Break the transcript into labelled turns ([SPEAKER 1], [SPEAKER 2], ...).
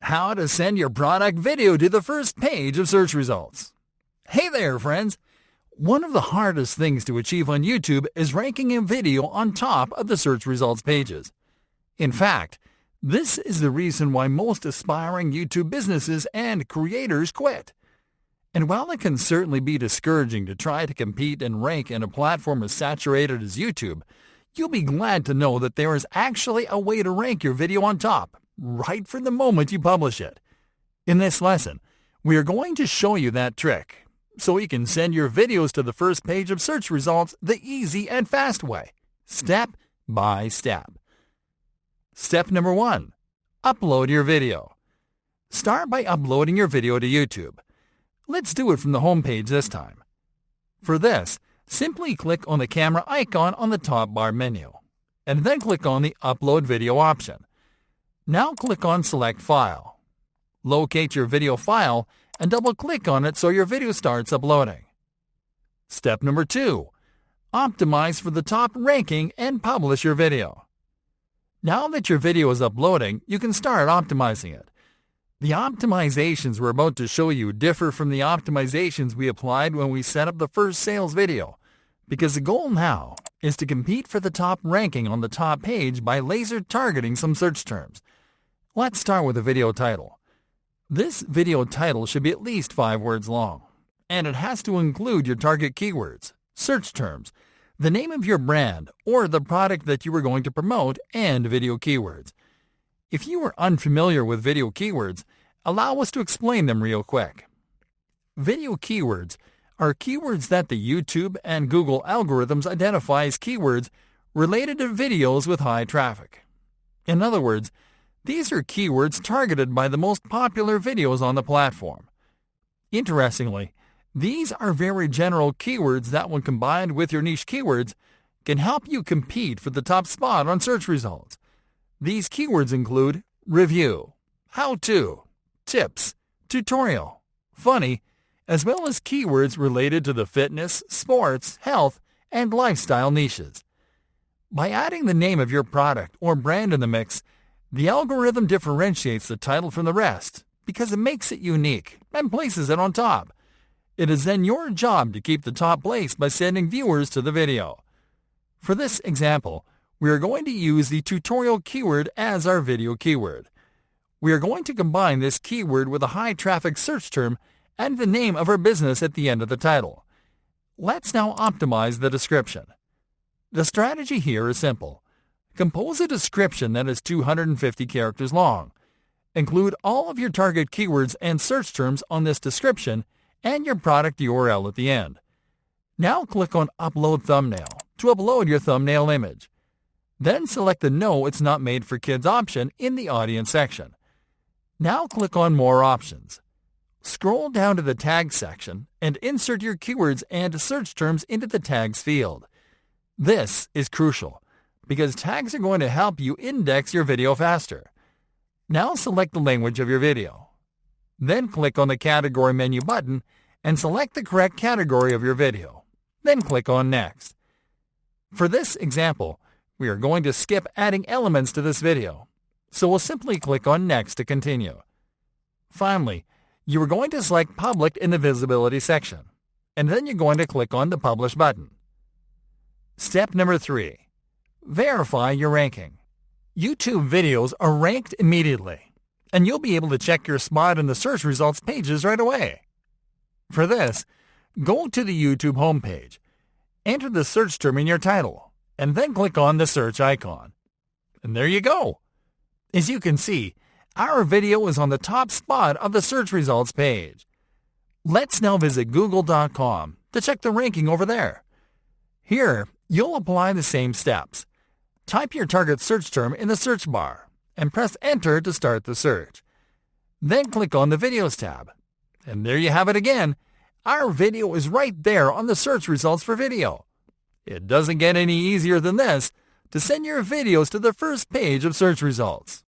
[SPEAKER 1] How to send your product video to the first page of search results. Hey there, friends! One of the hardest things to achieve on YouTube is ranking a video on top of the search results pages. In fact, this is the reason why most aspiring YouTube businesses and creators quit. And while it can certainly be discouraging to try to compete and rank in a platform as saturated as YouTube, you'll be glad to know that there is actually a way to rank your video on top, right from the moment you publish it. In this lesson, we are going to show you that trick, so you can send your videos to the first page of search results the easy and fast way, step by step. Step number 1. Upload your video. Start by uploading your video to YouTube. Let's do it from the home page this time. For this, simply click on the camera icon on the top bar menu, and then click on the Upload Video option. Now click on Select File. Locate your video file and double-click on it so your video starts uploading. Step number 2. Optimize for the top ranking and publish your video. Now that your video is uploading, you can start optimizing it. The optimizations we're about to show you differ from the optimizations we applied when we set up the first sales video, because the goal now is to compete for the top ranking on the top page by laser targeting some search terms. Let's start with the video title. This video title should be at least 5 words long, and it has to include your target keywords, search terms, the name of your brand or the product that you are going to promote, and video keywords. If you are unfamiliar with video keywords, allow us to explain them real quick. Video keywords are keywords that the YouTube and Google algorithms identify as keywords related to videos with high traffic. In other words, these are keywords targeted by the most popular videos on the platform. Interestingly, these are very general keywords that, when combined with your niche keywords, can help you compete for the top spot on search results. These keywords include review, how-to, tips, tutorial, funny, as well as keywords related to the fitness, sports, health, and lifestyle niches. By adding the name of your product or brand in the mix, the algorithm differentiates the title from the rest because it makes it unique and places it on top. It is then your job to keep the top place by sending viewers to the video. For this example, we are going to use the tutorial keyword as our video keyword. We are going to combine this keyword with a high-traffic search term and the name of our business at the end of the title. Let's now optimize the description. The strategy here is simple. Compose a description that is 250 characters long. Include all of your target keywords and search terms on this description and your product URL at the end. Now click on Upload Thumbnail to upload your thumbnail image. Then select the No It's Not Made for Kids option in the Audience section. Now click on More Options. Scroll down to the Tags section and insert your keywords and search terms into the Tags field. This is crucial because tags are going to help you index your video faster. Now select the language of your video. Then click on the Category menu button and select the correct category of your video. Then click on Next. For this example, we are going to skip adding elements to this video, so we'll simply click on Next to continue. Finally, you are going to select Public in the Visibility section, and then you're going to click on the Publish button. Step number 3. Verify your ranking. YouTube videos are ranked immediately, and you'll be able to check your spot in the search results pages right away. For this, go to the YouTube homepage, enter the search term in your title, and then click on the search icon. And there you go. As you can see, our video is on the top spot of the search results page. Let's now visit google.com to check the ranking over there. Here, you'll apply the same steps. Type your target search term in the search bar and press Enter to start the search. Then click on the Videos tab. And there you have it again. Our video is right there on the search results for video. It doesn't get any easier than this to send your videos to the first page of search results.